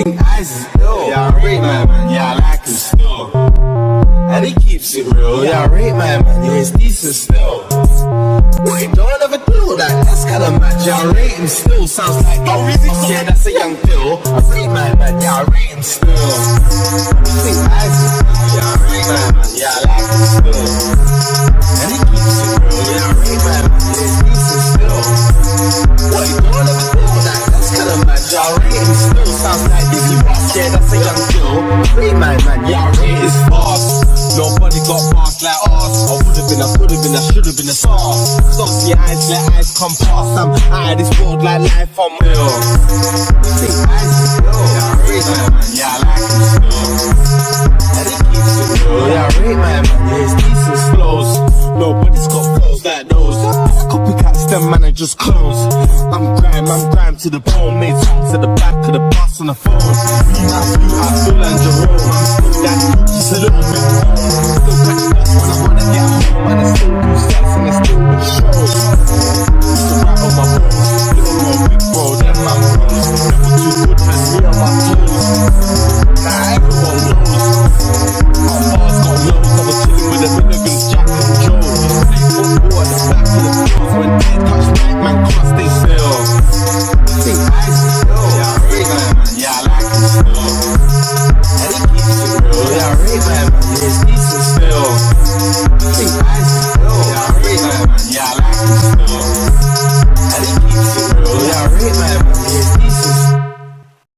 think Ice is ill. Yeah, I rate my man, yeah, I like him still. And he keeps it real. Yeah, I rate my man, yeah, it's decent still. Wait, don't ever do that, that's kinda mad. Yeah, I rate him still. Sounds like yeah, that's a young Bill. I rate my man, yeah, I rate him still. You think Ice is ill? Yeah, I rate my man, yeah, I like him still. And he keeps it real. Yeah, I rate my man, yeah, it's decent still. Wait, don't ever do that, that's kinda mad. Yeah, I rate him still. Sounds like yeah, that's a young Bill. Rate my man, yeah, I rate his fast. Nobody got bars like us. I would've been, I could've been, I should've been a star. Stop your eyes, let eyes come past. I'm out of this world like life on real. You think Ice is real? Yeah, I rate my man, yeah, I like him still. And he keeps it real. Yeah, I rate my man, yeah, his decent flows. Nobody's got flows like those. Copycats, them man are just clones. I'm grime to the bone. Made songs at the back of the bus on the phone. I feel like Jerome. I'm still that just a little bit. Still catch up when I wanna get home. And I still do sets and I still do shows. Used to rap on my bones. Little more big bro, them man bros. Never too good, mess me on my toes. Nah, everyone knows. My bars got lows. I was chilling with the Milligans, Jack and Joe. Used to play football at the back of the fields. When they touch night, man can't stay still.